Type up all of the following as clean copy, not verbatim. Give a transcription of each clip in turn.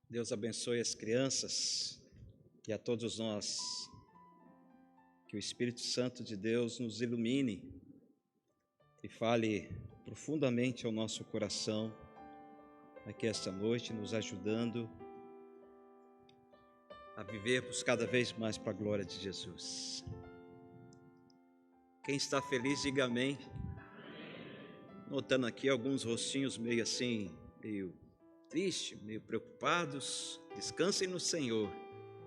Deus abençoe as crianças e a todos nós. Que o Espírito Santo de Deus nos ilumine e fale profundamente ao nosso coração aqui esta noite, nos ajudando a vivermos cada vez mais para a glória de Jesus. Quem está feliz, diga amém. Notando aqui alguns rostinhos meio assim, meio tristes, meio preocupados. Descansem no Senhor.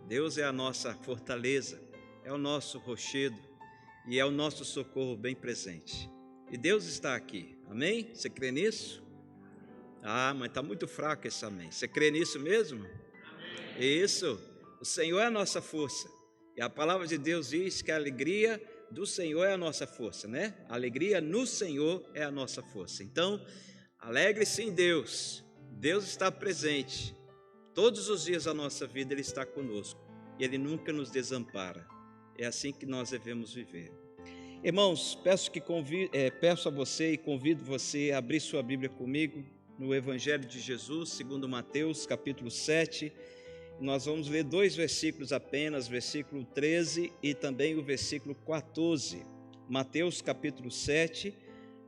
Deus é a nossa fortaleza, é o nosso rochedo e é o nosso socorro bem presente. E Deus está aqui, amém? Você crê nisso? Ah, mas está muito fraco esse amém. Você crê nisso mesmo? Amém. Isso, o Senhor é a nossa força. E a palavra de Deus diz que a alegria do Senhor é a nossa força, né? A alegria no Senhor é a nossa força. Então, alegre-se em Deus. Deus está presente. Todos os dias da nossa vida Ele está conosco. E Ele nunca nos desampara. É assim que nós devemos viver. Irmãos, peço a você e convido você a abrir sua Bíblia comigo no Evangelho de Jesus, segundo Mateus, capítulo 7. Nós vamos ler 2 versículos apenas, versículo 13 e também o versículo 14. Mateus, capítulo 7,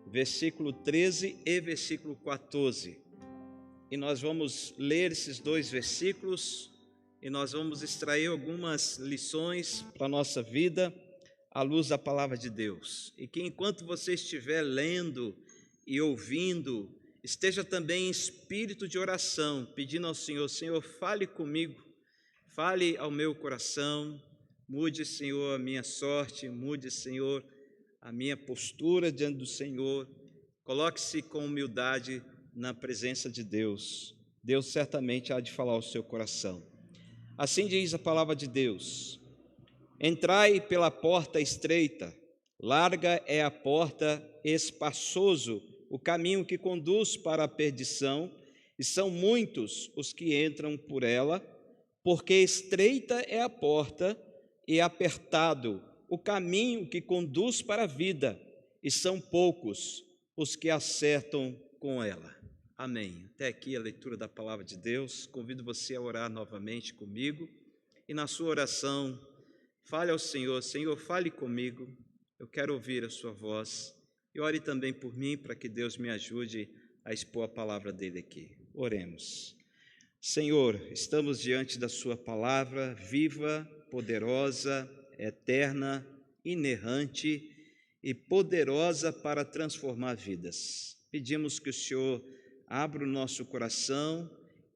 versículo 13 e versículo 14. E nós vamos ler esses 2 versículos e nós vamos extrair algumas lições para a nossa vida à luz da palavra de Deus. E que enquanto você estiver lendo e ouvindo, esteja também em espírito de oração, pedindo ao Senhor: Senhor, fale comigo, fale ao meu coração, mude, Senhor, a minha sorte, mude, Senhor, a minha postura diante do Senhor. Coloque-se com humildade na presença de Deus. Deus certamente há de falar ao seu coração. Assim diz a palavra de Deus: entrai pela porta estreita, larga é a porta, espaçoso o caminho que conduz para a perdição, e são muitos os que entram por ela, porque estreita é a porta e apertado o caminho que conduz para a vida, e são poucos os que acertam com ela. Amém. Até aqui a leitura da palavra de Deus. Convido você a orar novamente comigo, e na sua oração, fale ao Senhor: Senhor, fale comigo, eu quero ouvir a sua voz. E ore também por mim, para que Deus me ajude a expor a palavra dele aqui. Oremos. Senhor, estamos diante da sua palavra, viva, poderosa, eterna, inerrante e poderosa para transformar vidas. Pedimos que o Senhor abra o nosso coração,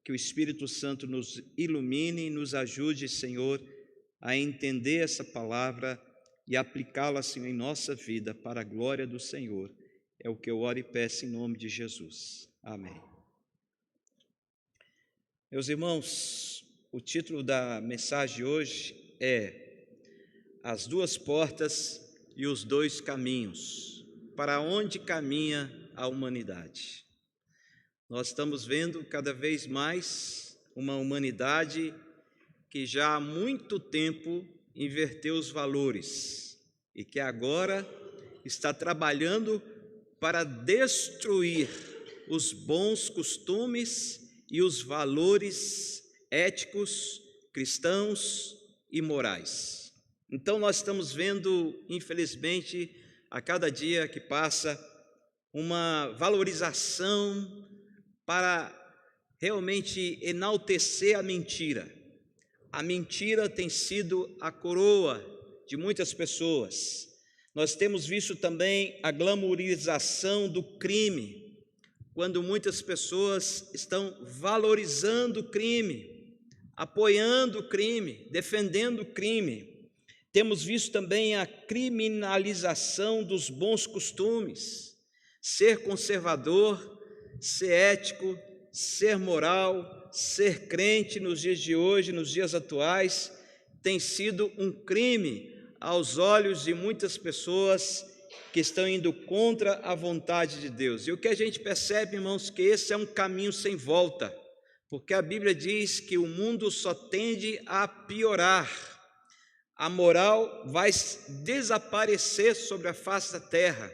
que o Espírito Santo nos ilumine e nos ajude, Senhor, a entender essa palavra e aplicá-la, Senhor, em nossa vida, para a glória do Senhor. É o que eu oro e peço em nome de Jesus. Amém. Meus irmãos, o título da mensagem de hoje é As Duas Portas e os Dois Caminhos. Para onde caminha a humanidade? Nós estamos vendo cada vez mais uma humanidade que já há muito tempo inverteu os valores e que agora está trabalhando para destruir os bons costumes e os valores éticos, cristãos e morais. Então nós estamos vendo, infelizmente, a cada dia que passa, uma valorização para realmente enaltecer a mentira. A mentira tem sido a coroa de muitas pessoas. Nós temos visto também a glamourização do crime, quando muitas pessoas estão valorizando o crime, apoiando o crime, defendendo o crime. Temos visto também a criminalização dos bons costumes, ser conservador, ser ético, ser moral, ser crente nos dias de hoje, nos dias atuais, tem sido um crime aos olhos de muitas pessoas que estão indo contra a vontade de Deus. E o que a gente percebe, irmãos, que esse é um caminho sem volta, porque a Bíblia diz que o mundo só tende a piorar. A moral vai desaparecer sobre a face da terra.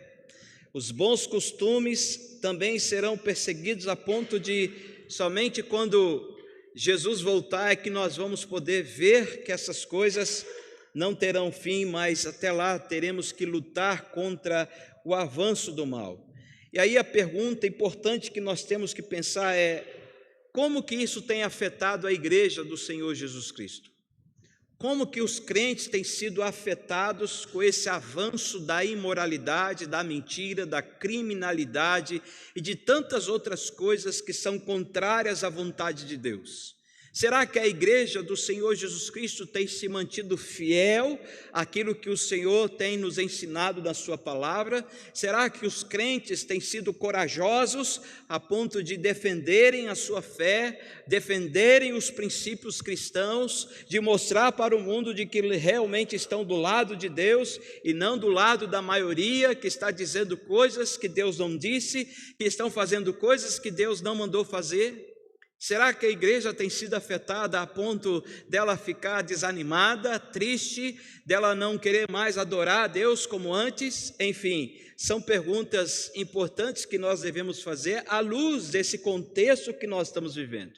Os bons costumes também serão perseguidos a ponto de somente quando Jesus voltar é que nós vamos poder ver que essas coisas não terão fim, mas até lá teremos que lutar contra o avanço do mal. E aí a pergunta importante que nós temos que pensar é: como que isso tem afetado a igreja do Senhor Jesus Cristo? Como que os crentes têm sido afetados com esse avanço da imoralidade, da mentira, da criminalidade e de tantas outras coisas que são contrárias à vontade de Deus? Será que a igreja do Senhor Jesus Cristo tem se mantido fiel àquilo que o Senhor tem nos ensinado na sua palavra? Será que os crentes têm sido corajosos a ponto de defenderem a sua fé, defenderem os princípios cristãos, de mostrar para o mundo de que realmente estão do lado de Deus e não do lado da maioria que está dizendo coisas que Deus não disse, que estão fazendo coisas que Deus não mandou fazer? Será que a igreja tem sido afetada a ponto dela ficar desanimada, triste, dela não querer mais adorar a Deus como antes? Enfim, são perguntas importantes que nós devemos fazer à luz desse contexto que nós estamos vivendo.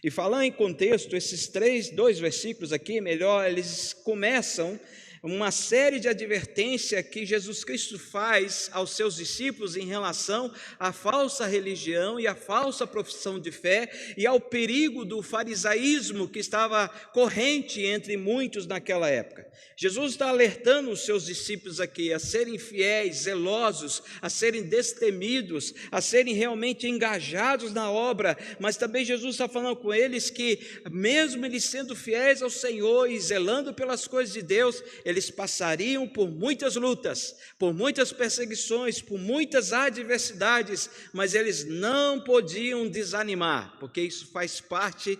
E falando em contexto, esses dois versículos aqui, eles começam uma série de advertências que Jesus Cristo faz aos seus discípulos em relação à falsa religião e à falsa profissão de fé e ao perigo do farisaísmo que estava corrente entre muitos naquela época. Jesus está alertando os seus discípulos aqui a serem fiéis, zelosos, a serem destemidos, a serem realmente engajados na obra, mas também Jesus está falando com eles que, mesmo eles sendo fiéis ao Senhor e zelando pelas coisas de Deus, eles passariam por muitas lutas, por muitas perseguições, por muitas adversidades, mas eles não podiam desanimar, porque isso faz parte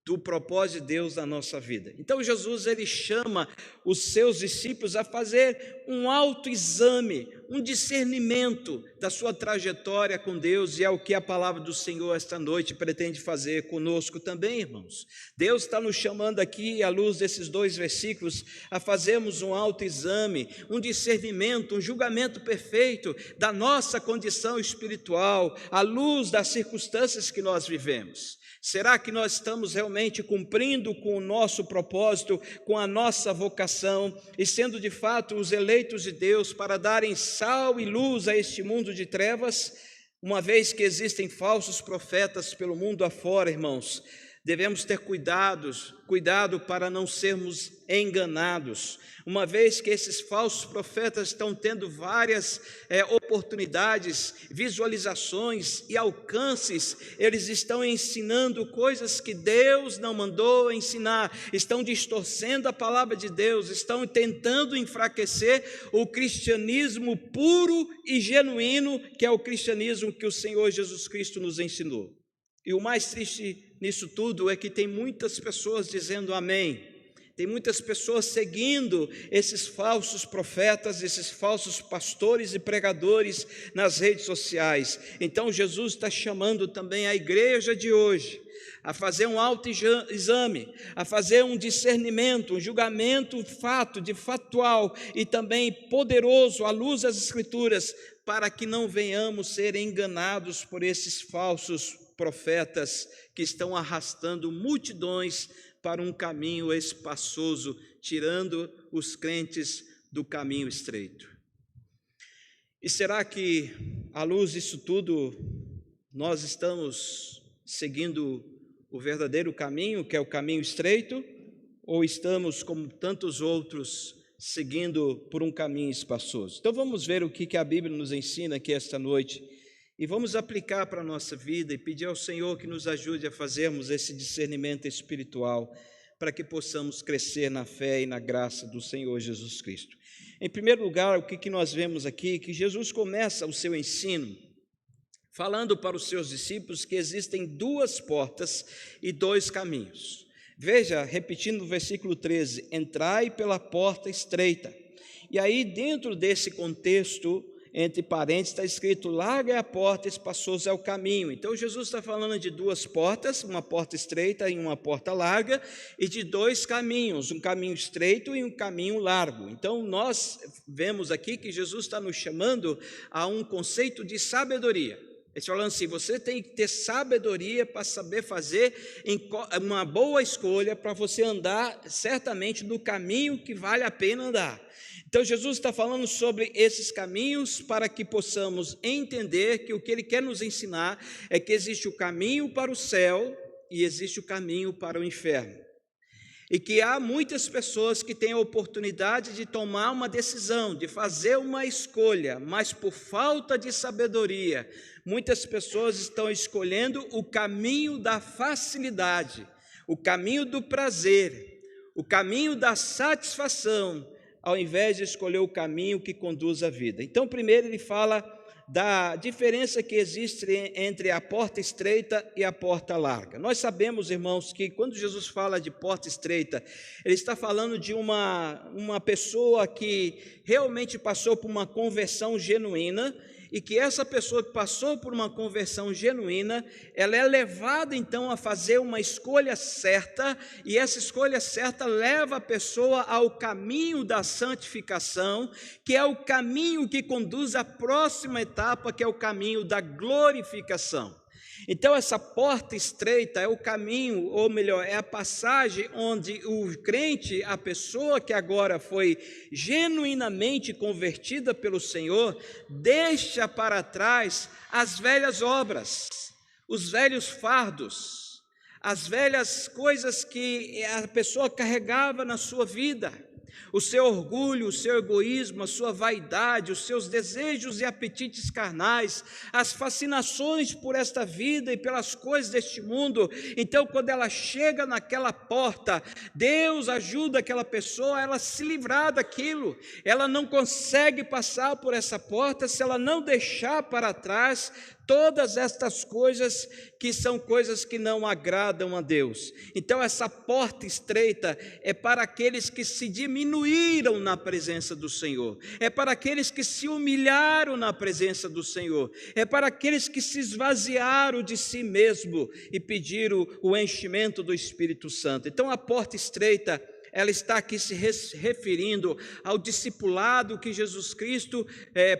do propósito de Deus na nossa vida. Então Jesus ele chama os seus discípulos a fazer um autoexame, um discernimento da sua trajetória com Deus, e é o que a palavra do Senhor esta noite pretende fazer conosco também, irmãos. Deus está nos chamando aqui, à luz desses dois versículos, a fazermos um autoexame, um discernimento, um julgamento perfeito da nossa condição espiritual, à luz das circunstâncias que nós vivemos. Será que nós estamos realmente cumprindo com o nosso propósito, com a nossa vocação e sendo de fato os eleitos de Deus para darem sal e luz a este mundo de trevas? Uma vez que existem falsos profetas pelo mundo afora, irmãos, devemos ter cuidado para não sermos enganados, uma vez que esses falsos profetas estão tendo várias oportunidades, visualizações e alcances. Eles estão ensinando coisas que Deus não mandou ensinar, estão distorcendo a palavra de Deus, estão tentando enfraquecer o cristianismo puro e genuíno, que é o cristianismo que o Senhor Jesus Cristo nos ensinou. E o mais triste nisso tudo é que tem muitas pessoas dizendo amém, tem muitas pessoas seguindo esses falsos profetas, esses falsos pastores e pregadores nas redes sociais. Então Jesus está chamando também a igreja de hoje a fazer um autoexame, a fazer um discernimento, um julgamento factual e também poderoso à luz das Escrituras, para que não venhamos ser enganados por esses falsos profetas que estão arrastando multidões para um caminho espaçoso, tirando os crentes do caminho estreito. E será que, à luz disso tudo, nós estamos seguindo o verdadeiro caminho, que é o caminho estreito, ou estamos, como tantos outros, seguindo por um caminho espaçoso? Então vamos ver o que a Bíblia nos ensina aqui esta noite, e vamos aplicar para a nossa vida e pedir ao Senhor que nos ajude a fazermos esse discernimento espiritual, para que possamos crescer na fé e na graça do Senhor Jesus Cristo. Em primeiro lugar, o que nós vemos aqui? Que Jesus começa o seu ensino falando para os seus discípulos que existem duas portas e dois caminhos. Veja, repetindo o versículo 13, entrai pela porta estreita. E aí, dentro desse contexto, entre parênteses, está escrito, larga é a porta, espaçoso é o caminho. Então, Jesus está falando de duas portas, uma porta estreita e uma porta larga, e de dois caminhos, um caminho estreito e um caminho largo. Então, nós vemos aqui que Jesus está nos chamando a um conceito de sabedoria. Ele falando assim, você tem que ter sabedoria para saber fazer uma boa escolha para você andar certamente no caminho que vale a pena andar. Então Jesus está falando sobre esses caminhos para que possamos entender que o que ele quer nos ensinar é que existe o caminho para o céu e existe o caminho para o inferno. E que há muitas pessoas que têm a oportunidade de tomar uma decisão, de fazer uma escolha, mas por falta de sabedoria, muitas pessoas estão escolhendo o caminho da facilidade, o caminho do prazer, o caminho da satisfação, ao invés de escolher o caminho que conduz à vida. Então, primeiro ele fala da diferença que existe entre a porta estreita e a porta larga. Nós sabemos, irmãos, que quando Jesus fala de porta estreita, ele está falando de uma pessoa que realmente passou por uma conversão genuína, e que essa pessoa que passou por uma conversão genuína, ela é levada então a fazer uma escolha certa, e essa escolha certa leva a pessoa ao caminho da santificação, que é o caminho que conduz à próxima etapa, que é o caminho da glorificação. Então essa porta estreita é o caminho, ou melhor, é a passagem onde o crente, a pessoa que agora foi genuinamente convertida pelo Senhor, deixa para trás as velhas obras, os velhos fardos, as velhas coisas que a pessoa carregava na sua vida. O seu orgulho, o seu egoísmo, a sua vaidade, os seus desejos e apetites carnais, as fascinações por esta vida e pelas coisas deste mundo. Então, quando ela chega naquela porta, Deus ajuda aquela pessoa a ela se livrar daquilo. Ela não consegue passar por essa porta se ela não deixar para trás todas estas coisas que são coisas que não agradam a Deus. Então essa porta estreita é para aqueles que se diminuíram na presença do Senhor, é para aqueles que se humilharam na presença do Senhor, é para aqueles que se esvaziaram de si mesmo e pediram o enchimento do Espírito Santo. Então a porta estreita, ela está aqui se referindo ao discipulado que Jesus Cristo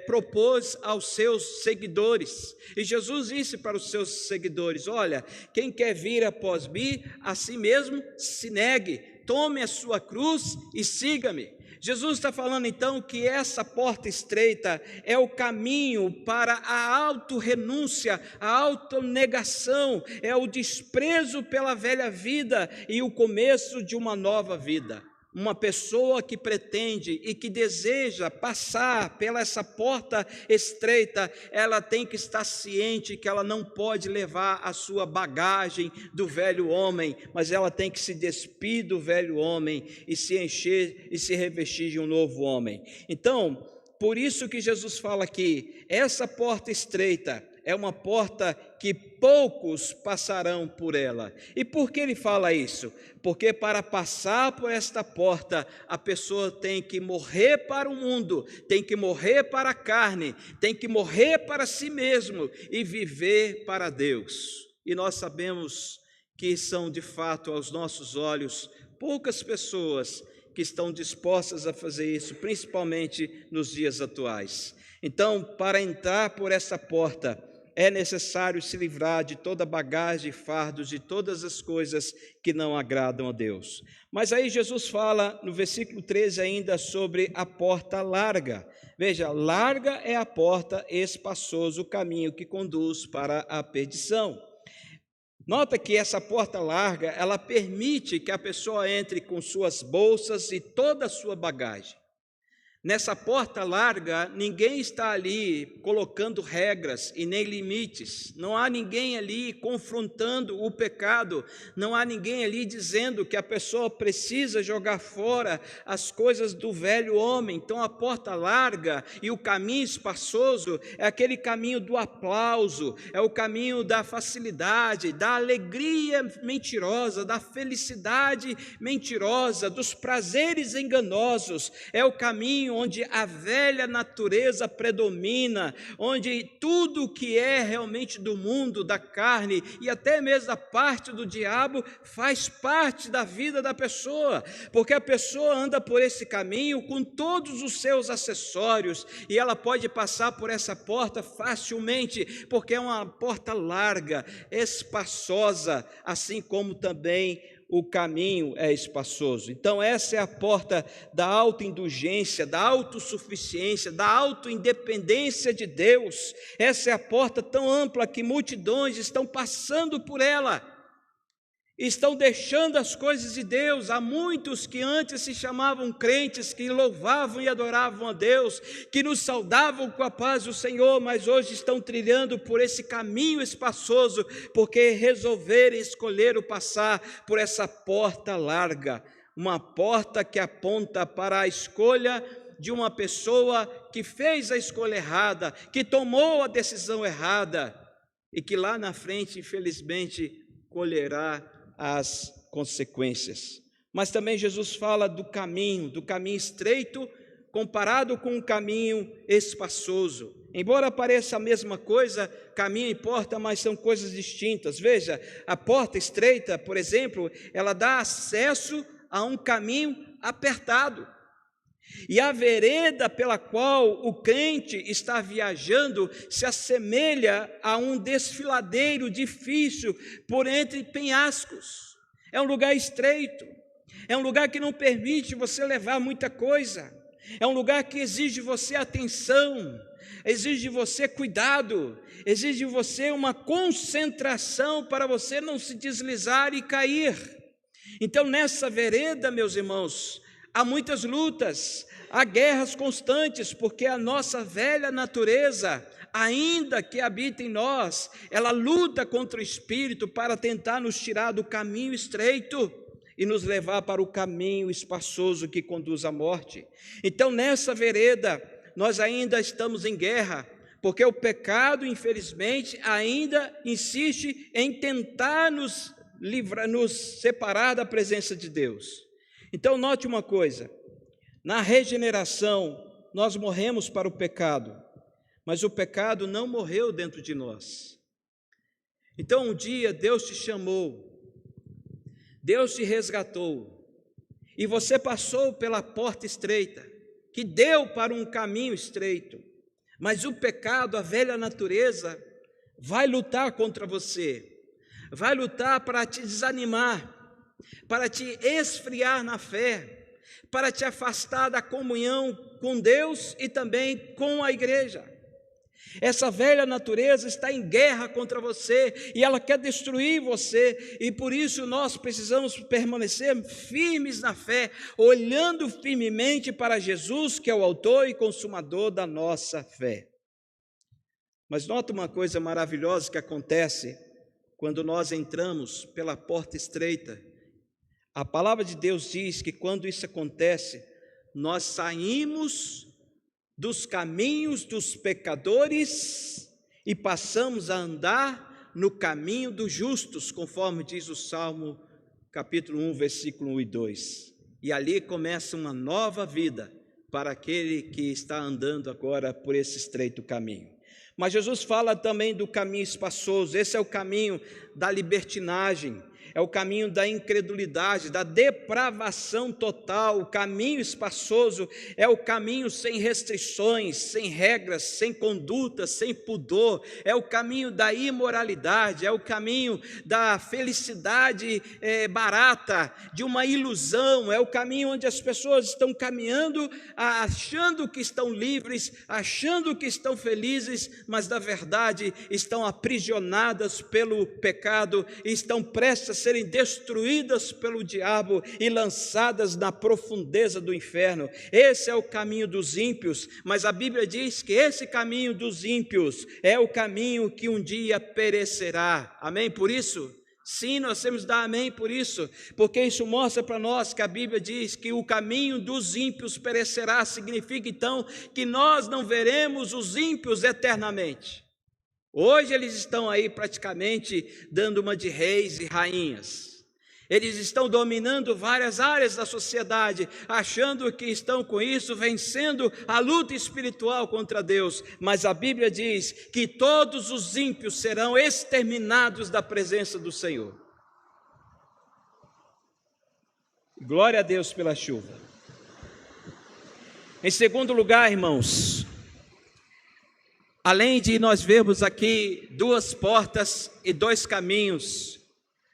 propôs aos seus seguidores. E Jesus disse para os seus seguidores, olha, quem quer vir após mim, a si mesmo se negue, tome a sua cruz e siga-me. Jesus está falando então que essa porta estreita é o caminho para a autorrenúncia, a autonegação, é o desprezo pela velha vida e o começo de uma nova vida. Uma pessoa que pretende e que deseja passar pela essa porta estreita, ela tem que estar ciente que ela não pode levar a sua bagagem do velho homem, mas ela tem que se despir do velho homem e se encher e se revestir de um novo homem. Então, por isso que Jesus fala aqui, essa porta estreita é uma porta que poucos passarão por ela. E por que ele fala isso? Porque para passar por esta porta, a pessoa tem que morrer para o mundo, tem que morrer para a carne, tem que morrer para si mesmo e viver para Deus. E nós sabemos que são de fato, aos nossos olhos, poucas pessoas que estão dispostas a fazer isso, principalmente nos dias atuais. Então, para entrar por essa porta, é necessário se livrar de toda bagagem, fardos, de todas as coisas que não agradam a Deus. Mas aí Jesus fala no versículo 13 ainda sobre a porta larga. Veja, larga é a porta, espaçoso o caminho que conduz para a perdição. Nota que essa porta larga, ela permite que a pessoa entre com suas bolsas e toda a sua bagagem. Nessa porta larga, ninguém está ali colocando regras e nem limites, não há ninguém ali confrontando o pecado, não há ninguém ali dizendo que a pessoa precisa jogar fora as coisas do velho homem. Então a porta larga e o caminho espaçoso é aquele caminho do aplauso, é o caminho da facilidade, da alegria mentirosa, da felicidade mentirosa, dos prazeres enganosos, é o caminho caminho onde a velha natureza predomina, onde tudo que é realmente do mundo, da carne e até mesmo da parte do diabo faz parte da vida da pessoa, porque a pessoa anda por esse caminho com todos os seus acessórios e ela pode passar por essa porta facilmente, porque é uma porta larga, espaçosa, assim como também o caminho é espaçoso. Então essa é a porta da autoindulgência, da autossuficiência, da autoindependência de Deus. Essa é a porta tão ampla que multidões estão passando por ela, estão deixando as coisas de Deus. Há muitos que antes se chamavam crentes, que louvavam e adoravam a Deus, que nos saudavam com a paz do Senhor, mas hoje estão trilhando por esse caminho espaçoso, porque resolveram escolher passar por essa porta larga, uma porta que aponta para a escolha de uma pessoa que fez a escolha errada, que tomou a decisão errada e que lá na frente, infelizmente, colherá as consequências. Mas também Jesus fala do caminho estreito comparado com o caminho espaçoso. Embora pareça a mesma coisa, caminho e porta, mas são coisas distintas. Veja, a porta estreita, por exemplo, ela dá acesso a um caminho apertado. E a vereda pela qual o crente está viajando se assemelha a um desfiladeiro difícil por entre penhascos. É um lugar estreito, é um lugar que não permite você levar muita coisa, é um lugar que exige de você atenção, exige de você cuidado, exige de você uma concentração para você não se deslizar e cair. Então nessa vereda, meus irmãos, há muitas lutas, há guerras constantes, porque a nossa velha natureza, ainda que habita em nós, ela luta contra o Espírito para tentar nos tirar do caminho estreito e nos levar para o caminho espaçoso que conduz à morte. Então, nessa vereda, nós ainda estamos em guerra, porque o pecado, infelizmente, ainda insiste em tentar nos separar da presença de Deus. Então note uma coisa, na regeneração nós morremos para o pecado, mas o pecado não morreu dentro de nós. Então um dia Deus te chamou, Deus te resgatou, e você passou pela porta estreita, que deu para um caminho estreito, mas o pecado, a velha natureza, vai lutar contra você, vai lutar para te desanimar, para te esfriar na fé, para te afastar da comunhão com Deus e também com a igreja. Essa velha natureza está em guerra contra você e ela quer destruir você, e por isso nós precisamos permanecer firmes na fé, olhando firmemente para Jesus, que é o autor e consumador da nossa fé. Mas nota uma coisa maravilhosa que acontece quando nós entramos pela porta estreita. A palavra de Deus diz que quando isso acontece, nós saímos dos caminhos dos pecadores e passamos a andar no caminho dos justos, conforme diz o Salmo capítulo 1, versículo 1 e 2. E ali começa uma nova vida para aquele que está andando agora por esse estreito caminho. Mas Jesus fala também do caminho espaçoso. Esse é o caminho da libertinagem, é o caminho da incredulidade, da depravação total. O caminho espaçoso é o caminho sem restrições, sem regras, sem conduta, sem pudor. É o caminho da imoralidade, é o caminho da felicidade barata, de uma ilusão. É o caminho onde as pessoas estão caminhando, achando que estão livres, achando que estão felizes, mas na verdade estão aprisionadas pelo pecado e estão prestes a serem destruídas pelo diabo e lançadas na profundeza do inferno. Esse é o caminho dos ímpios, mas a Bíblia diz que esse caminho dos ímpios é o caminho que um dia perecerá. Amém por isso? Sim, nós temos que dar amém por isso, porque isso mostra para nós que a Bíblia diz que o caminho dos ímpios perecerá. Significa então que nós não veremos os ímpios eternamente. Hoje eles estão aí praticamente dando uma de reis e rainhas. Eles estão dominando várias áreas da sociedade, achando que estão com isso vencendo a luta espiritual contra Deus. Mas a Bíblia diz que todos os ímpios serão exterminados da presença do Senhor. Glória a Deus pela chuva. Em segundo lugar, irmãos, além de nós vermos aqui duas portas e dois caminhos,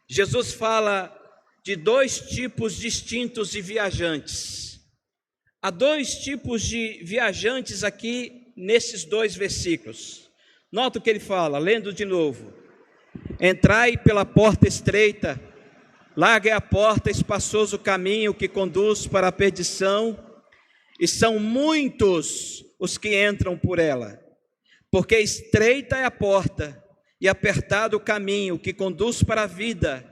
Jesus fala de dois tipos distintos de viajantes. Há dois tipos de viajantes aqui nesses dois versículos. Nota o que ele fala, lendo de novo. Entrai pela porta estreita, larga é a porta, espaçoso o caminho que conduz para a perdição, e são muitos os que entram por ela. Porque estreita é a porta e apertado o caminho que conduz para a vida.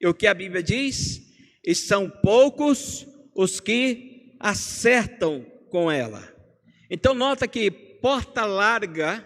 E o que a Bíblia diz? E são poucos os que acertam com ela. Então nota que porta larga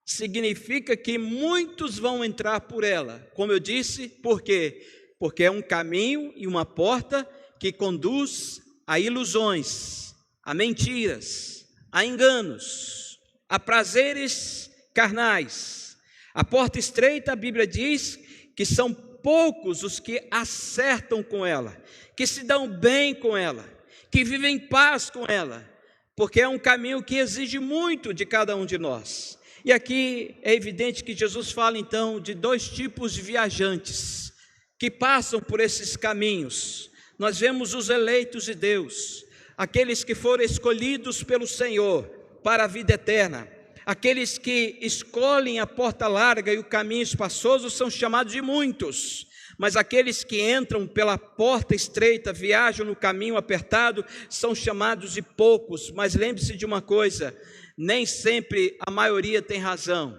significa que muitos vão entrar por ela. Como eu disse, por quê? Porque é um caminho e uma porta que conduz a ilusões, a mentiras, a enganos, a prazeres carnais. A porta estreita, a Bíblia diz que são poucos os que acertam com ela, que se dão bem com ela, que vivem em paz com ela, porque é um caminho que exige muito de cada um de nós. E aqui é evidente que Jesus fala então de dois tipos de viajantes que passam por esses caminhos. Nós vemos os eleitos de Deus, aqueles que foram escolhidos pelo Senhor para a vida eterna. Aqueles que escolhem a porta larga e o caminho espaçoso são chamados de muitos, mas aqueles que entram pela porta estreita, viajam no caminho apertado, são chamados de poucos. Mas lembre-se de uma coisa, nem sempre a maioria tem razão,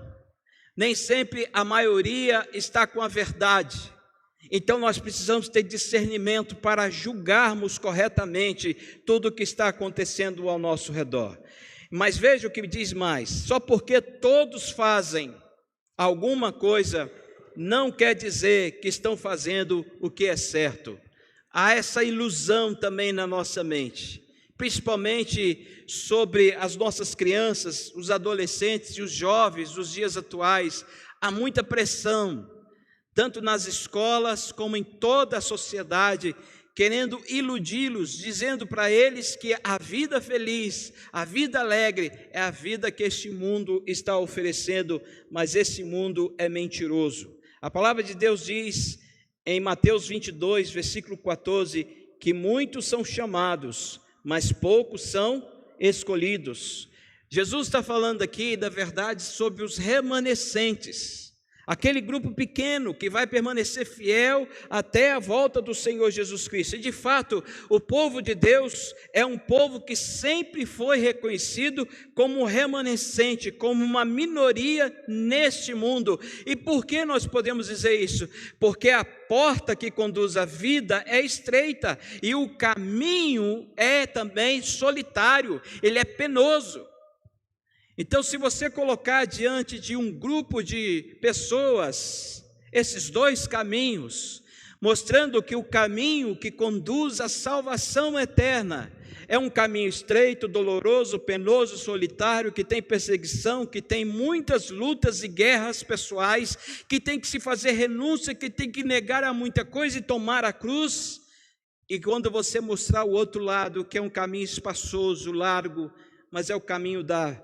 nem sempre a maioria está com a verdade. Então nós precisamos ter discernimento para julgarmos corretamente tudo o que está acontecendo ao nosso redor. Mas veja o que diz mais, só porque todos fazem alguma coisa, não quer dizer que estão fazendo o que é certo. Há essa ilusão também na nossa mente, principalmente sobre as nossas crianças, os adolescentes e os jovens dos dias atuais. Há muita pressão, tanto nas escolas como em toda a sociedade, querendo iludi-los, dizendo para eles que a vida feliz, a vida alegre, é a vida que este mundo está oferecendo, mas esse mundo é mentiroso. A palavra de Deus diz em Mateus 22, versículo 14, que muitos são chamados, mas poucos são escolhidos. Jesus está falando aqui, da verdade, sobre os remanescentes, aquele grupo pequeno que vai permanecer fiel até a volta do Senhor Jesus Cristo. E de fato, o povo de Deus é um povo que sempre foi reconhecido como remanescente, como uma minoria neste mundo. E por que nós podemos dizer isso? Porque a porta que conduz à vida é estreita e o caminho é também solitário, ele é penoso. Então, se você colocar diante de um grupo de pessoas esses dois caminhos, mostrando que o caminho que conduz à salvação eterna é um caminho estreito, doloroso, penoso, solitário, que tem perseguição, que tem muitas lutas e guerras pessoais, que tem que se fazer renúncia, que tem que negar a muita coisa e tomar a cruz. E quando você mostrar o outro lado, que é um caminho espaçoso, largo, mas é o caminho da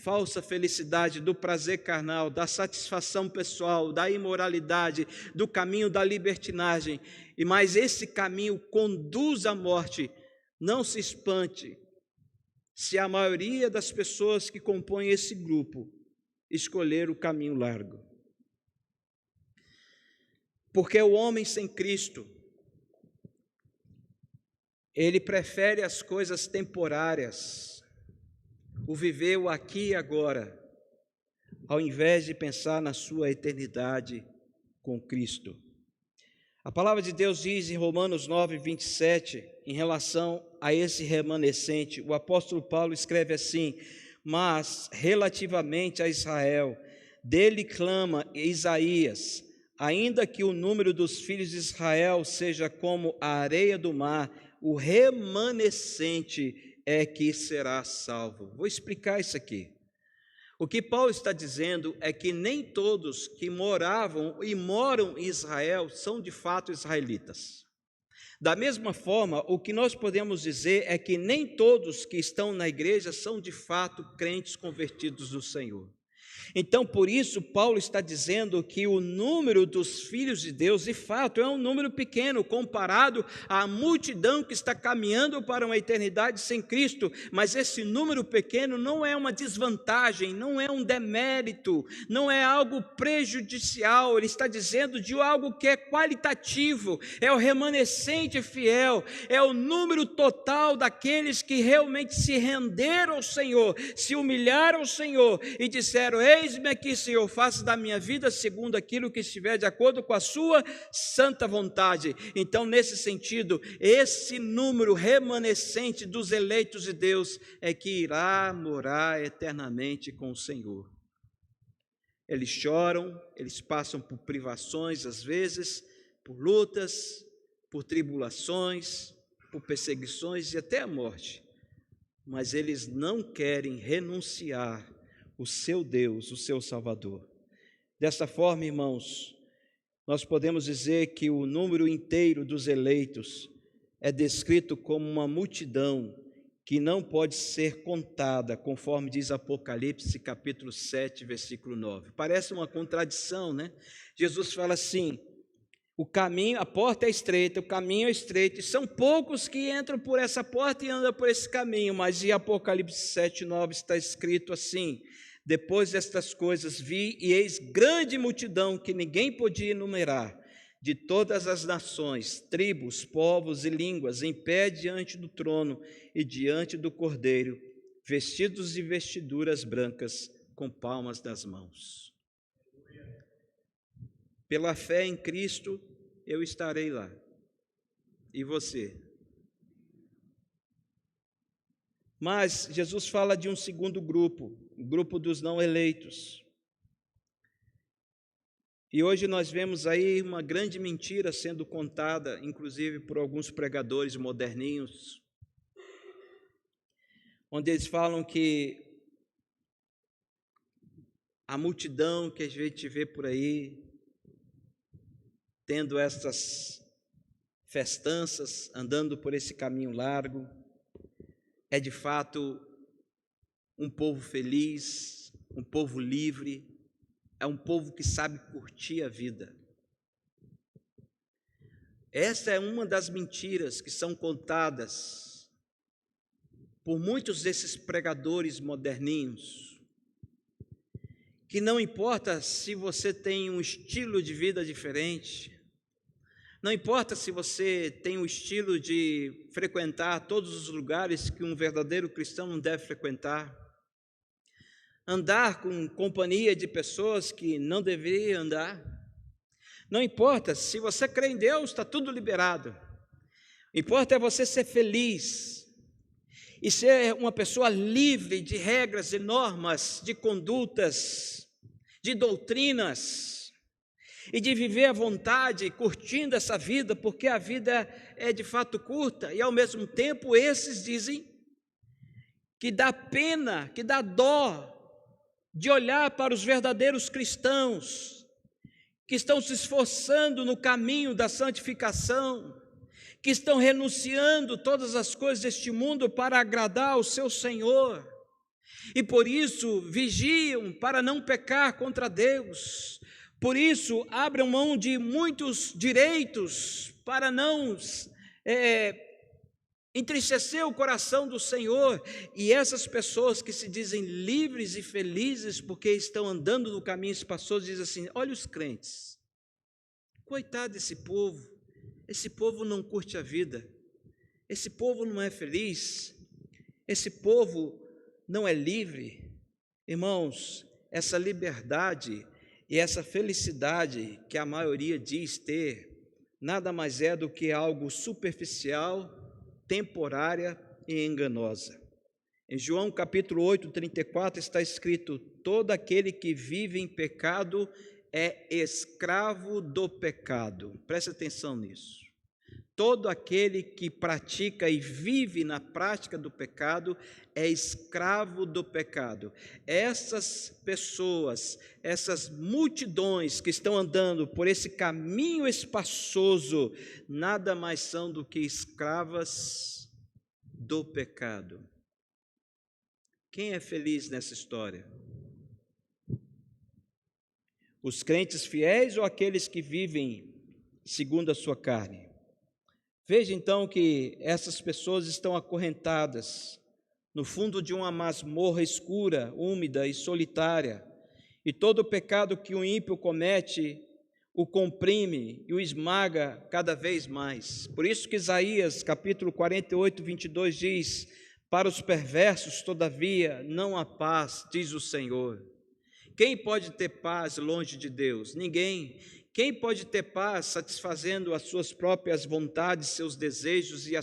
falsa felicidade, do prazer carnal, da satisfação pessoal, da imoralidade, do caminho da libertinagem, mas esse caminho conduz à morte. Não se espante se a maioria das pessoas que compõem esse grupo escolher o caminho largo. Porque o homem sem Cristo, ele prefere as coisas temporárias, o viver o aqui e agora, ao invés de pensar na sua eternidade com Cristo. A palavra de Deus diz em Romanos 9, 27, em relação a esse remanescente, o apóstolo Paulo escreve assim: mas relativamente a Israel, dele clama Isaías: ainda que o número dos filhos de Israel seja como a areia do mar, o remanescente é que será salvo. Vou explicar isso aqui. O que Paulo está dizendo é que nem todos que moravam e moram em Israel são de fato israelitas. Da mesma forma, o que nós podemos dizer é que nem todos que estão na igreja são de fato crentes convertidos do Senhor. Então, por isso, Paulo está dizendo que o número dos filhos de Deus, de fato, é um número pequeno comparado à multidão que está caminhando para uma eternidade sem Cristo, mas esse número pequeno não é uma desvantagem, não é um demérito, não é algo prejudicial, ele está dizendo de algo que é qualitativo, é o remanescente fiel, é o número total daqueles que realmente se renderam ao Senhor, se humilharam ao Senhor e disseram: eis-me aqui, Senhor, faça da minha vida segundo aquilo que estiver de acordo com a sua santa vontade. Então, nesse sentido, esse número remanescente dos eleitos de Deus é que irá morar eternamente com o Senhor. Eles choram, eles passam por privações às vezes, por lutas, por tribulações, por perseguições e até a morte, mas eles não querem renunciar o seu Deus, o seu Salvador. Dessa forma, irmãos, nós podemos dizer que o número inteiro dos eleitos é descrito como uma multidão que não pode ser contada, conforme diz Apocalipse, capítulo 7, versículo 9. Parece uma contradição, né? Jesus fala assim: o caminho, a porta é estreita, o caminho é estreito, e são poucos que entram por essa porta e andam por esse caminho, mas em Apocalipse 7, 9 está escrito assim: depois destas coisas vi, e eis grande multidão que ninguém podia enumerar, de todas as nações, tribos, povos e línguas, em pé diante do trono e diante do Cordeiro, vestidos de vestiduras brancas, com palmas nas mãos. Pela fé em Cristo, eu estarei lá. E você? Mas Jesus fala de um segundo grupo, o grupo dos não eleitos. E hoje nós vemos aí uma grande mentira sendo contada, inclusive por alguns pregadores moderninhos, onde eles falam que a multidão que a gente vê por aí, tendo essas festanças, andando por esse caminho largo, é de fato um povo feliz, um povo livre, é um povo que sabe curtir a vida. Essa é uma das mentiras que são contadas por muitos desses pregadores moderninhos, que não importa se você tem um estilo de vida diferente, não importa se você tem o estilo de frequentar todos os lugares que um verdadeiro cristão não deve frequentar, andar com companhia de pessoas que não deveria andar, não importa, se você crê em Deus, está tudo liberado. O importa é você ser feliz e ser uma pessoa livre de regras e normas, de condutas, de doutrinas, e de viver à vontade, curtindo essa vida, porque a vida é de fato curta, e ao mesmo tempo esses dizem que dá pena, que dá dó de olhar para os verdadeiros cristãos, que estão se esforçando no caminho da santificação, que estão renunciando todas as coisas deste mundo para agradar ao seu Senhor, e por isso vigiam para não pecar contra Deus. Por isso, abrem mão de muitos direitos para não entristecer o coração do Senhor. E essas pessoas que se dizem livres e felizes porque estão andando no caminho espaçoso, dizem assim: olha os crentes, coitado desse povo, esse povo não curte a vida, esse povo não é feliz, esse povo não é livre. Irmãos, essa liberdade e essa felicidade que a maioria diz ter, nada mais é do que algo superficial, temporária e enganosa. Em João capítulo 8, 34 está escrito: todo aquele que vive em pecado é escravo do pecado. Preste atenção nisso. Todo aquele que pratica e vive na prática do pecado é escravo do pecado. Essas pessoas, essas multidões que estão andando por esse caminho espaçoso, nada mais são do que escravas do pecado. Quem é feliz nessa história? Os crentes fiéis ou aqueles que vivem segundo a sua carne? Veja então que essas pessoas estão acorrentadas no fundo de uma masmorra escura, úmida e solitária, e todo o pecado que o ímpio comete o comprime e o esmaga cada vez mais. Por isso que Isaías, capítulo 48, 22 diz: para os perversos, todavia, não há paz, diz o Senhor. Quem pode ter paz longe de Deus? Ninguém. Quem pode ter paz satisfazendo as suas próprias vontades, seus desejos e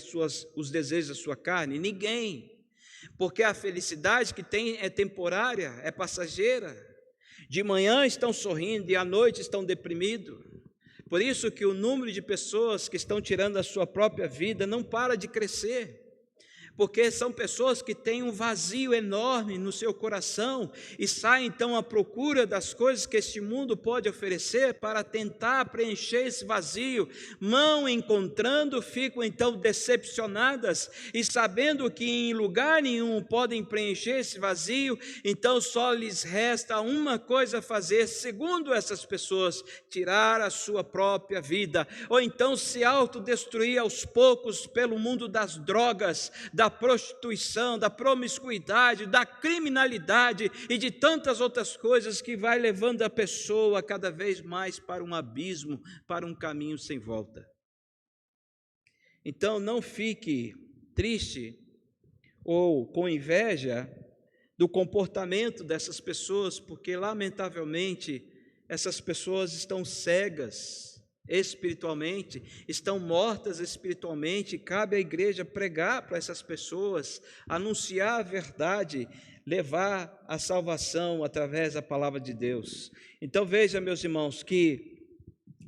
os desejos da sua carne? Ninguém. Porque a felicidade que tem é temporária, é passageira. De manhã estão sorrindo e à noite estão deprimidos. Por isso que o número de pessoas que estão tirando a sua própria vida não para de crescer. Porque são pessoas que têm um vazio enorme no seu coração e saem então à procura das coisas que este mundo pode oferecer para tentar preencher esse vazio. Não encontrando, ficam então decepcionadas e sabendo que em lugar nenhum podem preencher esse vazio, então só lhes resta uma coisa a fazer, segundo essas pessoas: tirar a sua própria vida, ou então se autodestruir aos poucos pelo mundo das drogas, da prostituição, da promiscuidade, da criminalidade e de tantas outras coisas que vai levando a pessoa cada vez mais para um abismo, para um caminho sem volta. Então não fique triste ou com inveja do comportamento dessas pessoas, porque lamentavelmente essas pessoas estão cegas espiritualmente, estão mortas espiritualmente. Cabe à igreja pregar para essas pessoas, anunciar a verdade, levar a salvação através da palavra de Deus. Então veja, meus irmãos, que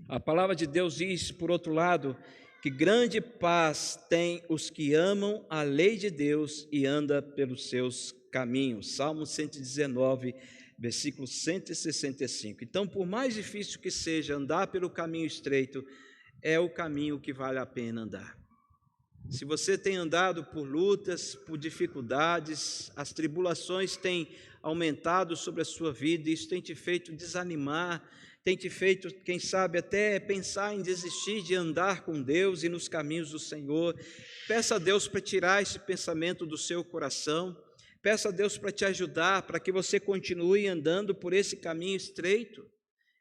a palavra de Deus diz, por outro lado, que grande paz tem os que amam a lei de Deus e andam pelos seus caminhos. Salmo 119, versículo 165. Então, por mais difícil que seja andar pelo caminho estreito, é o caminho que vale a pena andar. Se você tem andado por lutas, por dificuldades, as tribulações têm aumentado sobre a sua vida, isso tem te feito desanimar, tem te feito, quem sabe, até pensar em desistir de andar com Deus e nos caminhos do Senhor. Peça a Deus para tirar esse pensamento do seu coração. Peça a Deus para te ajudar, para que você continue andando por esse caminho estreito,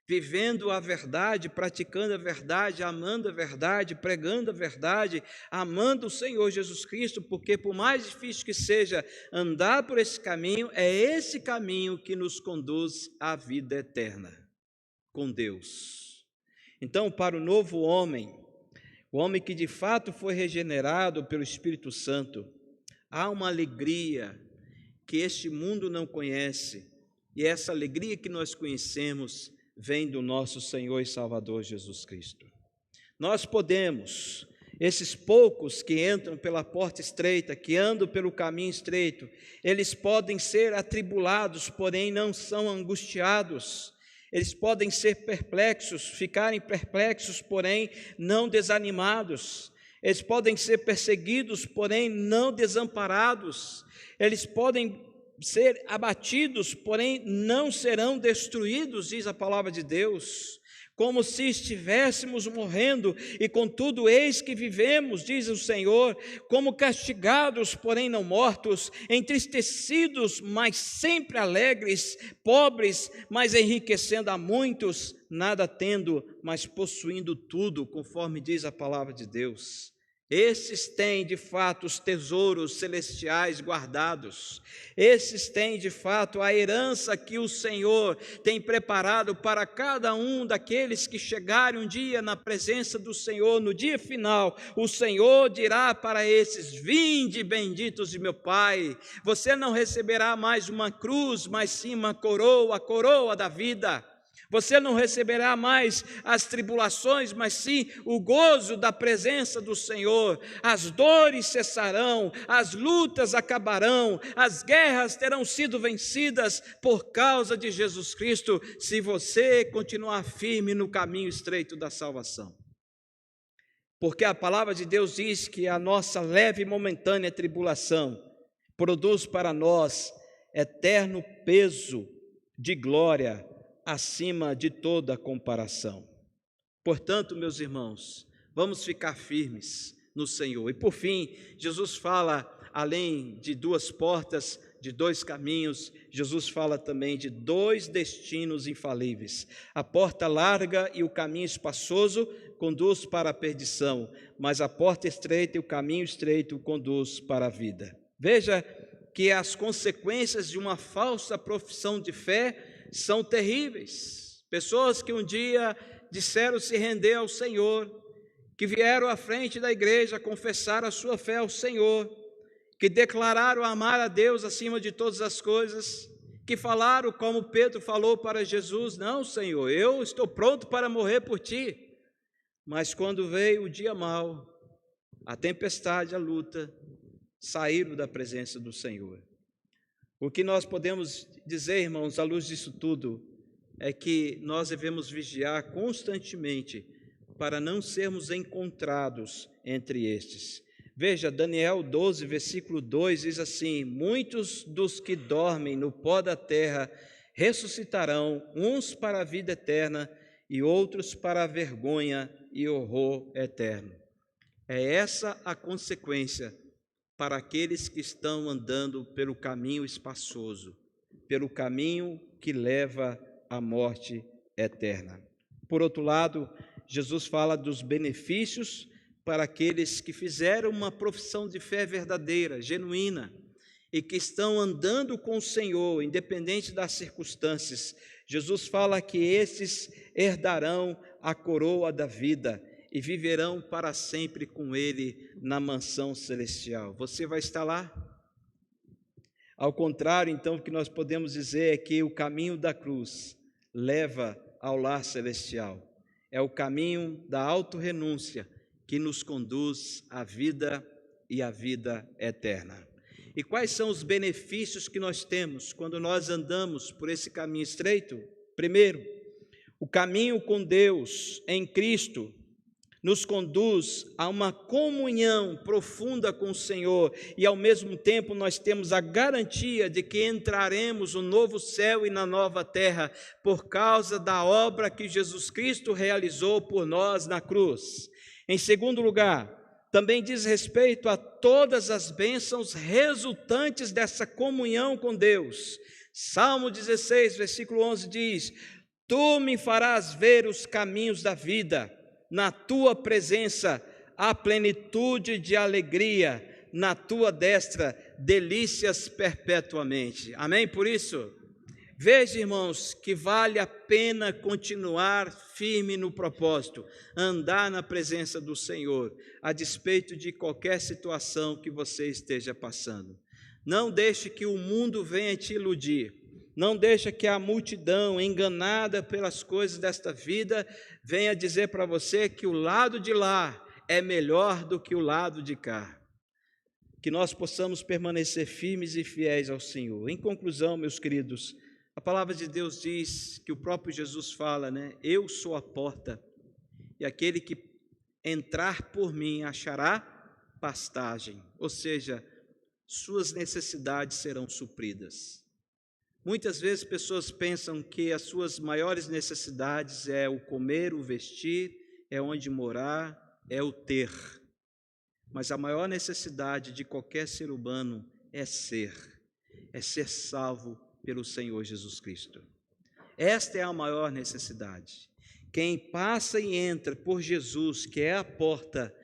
vivendo a verdade, praticando a verdade, amando a verdade, pregando a verdade, amando o Senhor Jesus Cristo, porque por mais difícil que seja andar por esse caminho, é esse caminho que nos conduz à vida eterna com Deus. Então, para o novo homem, o homem que de fato foi regenerado pelo Espírito Santo, há uma alegria que este mundo não conhece, e essa alegria que nós conhecemos vem do nosso Senhor e Salvador Jesus Cristo. Nós podemos, esses poucos que entram pela porta estreita, que andam pelo caminho estreito, eles podem ser atribulados, porém não são angustiados. Eles podem ser perplexos, ficarem perplexos, porém não desanimados. Eles podem ser perseguidos, porém não desamparados. Eles podem ser abatidos, porém não serão destruídos, diz a palavra de Deus. Como se estivéssemos morrendo, e contudo eis que vivemos, diz o Senhor, como castigados, porém não mortos, entristecidos, mas sempre alegres, pobres, mas enriquecendo a muitos, nada tendo, mas possuindo tudo, conforme diz a palavra de Deus. Esses têm, de fato, os tesouros celestiais guardados. Esses têm, de fato, a herança que o Senhor tem preparado para cada um daqueles que chegarem um dia na presença do Senhor. No dia final, o Senhor dirá para esses: vinde, benditos de meu Pai. Você não receberá mais uma cruz, mas sim uma coroa, a coroa da vida. Você não receberá mais as tribulações, mas sim o gozo da presença do Senhor. As dores cessarão, as lutas acabarão, as guerras terão sido vencidas por causa de Jesus Cristo, se você continuar firme no caminho estreito da salvação. Porque a palavra de Deus diz que a nossa leve e momentânea tribulação produz para nós eterno peso de glória acima de toda comparação. Portanto, meus irmãos, vamos ficar firmes no Senhor. E por fim, Jesus fala, além de duas portas, de dois caminhos, Jesus fala também de dois destinos infalíveis. A porta larga e o caminho espaçoso conduz para a perdição, mas a porta estreita e o caminho estreito conduz para a vida. Veja que as consequências de uma falsa profissão de fé são terríveis. Pessoas que um dia disseram se render ao Senhor, que vieram à frente da igreja confessar a sua fé ao Senhor, que declararam amar a Deus acima de todas as coisas, que falaram como Pedro falou para Jesus: não, Senhor, eu estou pronto para morrer por ti. Mas quando veio o dia mau, a tempestade, a luta, saíram da presença do Senhor. O que nós podemos dizer, irmãos, à luz disso tudo, é que nós devemos vigiar constantemente para não sermos encontrados entre estes. Veja, Daniel 12, versículo 2 diz assim: muitos dos que dormem no pó da terra ressuscitarão, uns para a vida eterna e outros para a vergonha e horror eterno. É essa a consequência para aqueles que estão andando pelo caminho espaçoso, pelo caminho que leva à morte eterna. Por outro lado, Jesus fala dos benefícios para aqueles que fizeram uma profissão de fé verdadeira, genuína, e que estão andando com o Senhor, independente das circunstâncias. Jesus fala que esses herdarão a coroa da vida e viverão para sempre com Ele na mansão celestial. Você vai estar lá? Ao contrário, então, o que nós podemos dizer é que o caminho da cruz leva ao lar celestial. É o caminho da autorrenúncia que nos conduz à vida e à vida eterna. E quais são os benefícios que nós temos quando nós andamos por esse caminho estreito? Primeiro, o caminho com Deus em Cristo nos conduz a uma comunhão profunda com o Senhor e, ao mesmo tempo, nós temos a garantia de que entraremos no novo céu e na nova terra por causa da obra que Jesus Cristo realizou por nós na cruz. Em segundo lugar, também diz respeito a todas as bênçãos resultantes dessa comunhão com Deus. Salmo 16, versículo 11 diz: tu me farás ver os caminhos da vida, na tua presença há plenitude de alegria, na tua destra delícias perpetuamente. Amém? Por isso, veja, irmãos, que vale a pena continuar firme no propósito, andar na presença do Senhor, a despeito de qualquer situação que você esteja passando. Não deixe que o mundo venha te iludir. Não deixa que a multidão, enganada pelas coisas desta vida, venha dizer para você que o lado de lá é melhor do que o lado de cá. Que nós possamos permanecer firmes e fiéis ao Senhor. Em conclusão, meus queridos, a palavra de Deus diz que o próprio Jesus fala, né? Eu sou a porta, e aquele que entrar por mim achará pastagem, ou seja, suas necessidades serão supridas. Muitas vezes pessoas pensam que as suas maiores necessidades é o comer, o vestir, é onde morar, é o ter. Mas a maior necessidade de qualquer ser humano é ser salvo pelo Senhor Jesus Cristo. Esta é a maior necessidade. Quem passa e entra por Jesus, que é a porta,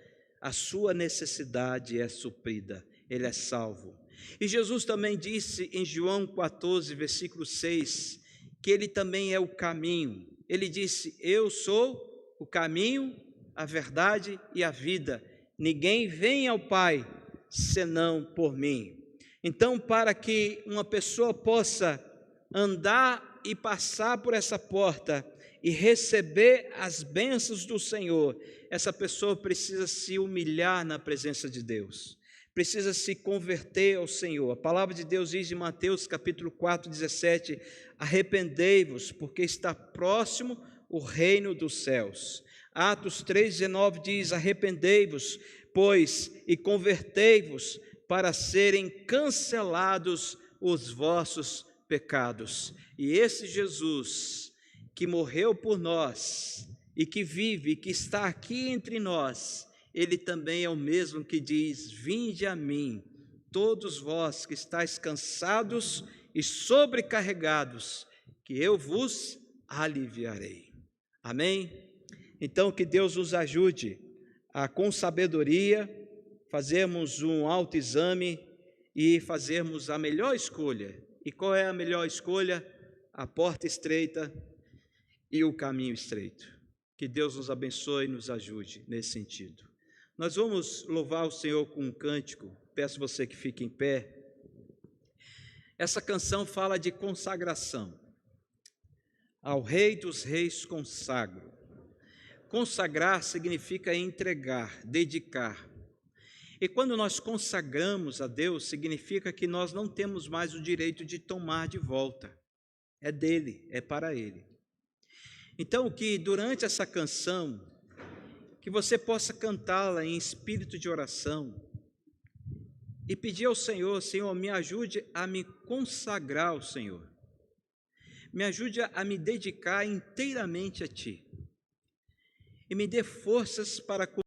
a sua necessidade é suprida, ele é salvo. E Jesus também disse em João 14, versículo 6, que ele também é o caminho. Ele disse: eu sou o caminho, a verdade e a vida. Ninguém vem ao Pai senão por mim. Então, para que uma pessoa possa andar e passar por essa porta e receber as bênçãos do Senhor, essa pessoa precisa se humilhar na presença de Deus, precisa se converter ao Senhor. A palavra de Deus diz em Mateus capítulo 4, 17, arrependei-vos, porque está próximo o reino dos céus. Atos 3, 19 diz, arrependei-vos, pois, e convertei-vos, para serem cancelados os vossos pecados. E esse Jesus, que morreu por nós, e que vive, e que está aqui entre nós, ele também é o mesmo que diz, vinde a mim, todos vós que estáis cansados e sobrecarregados, que eu vos aliviarei. Amém? Então, que Deus nos ajude a, com sabedoria, fazermos um autoexame e fazermos a melhor escolha. E qual é a melhor escolha? A porta estreita e o caminho estreito. Que Deus nos abençoe e nos ajude nesse sentido. Nós vamos louvar o Senhor com um cântico. Peço você que fique em pé. Essa canção fala de consagração. Ao Rei dos Reis consagro. Consagrar significa entregar, dedicar. E quando nós consagramos a Deus, significa que nós não temos mais o direito de tomar de volta. É dele, é para ele. Então, que durante essa canção, que você possa cantá-la em espírito de oração e pedir ao Senhor, Senhor, me ajude a me consagrar ao Senhor. Me ajude a me dedicar inteiramente a Ti. E me dê forças para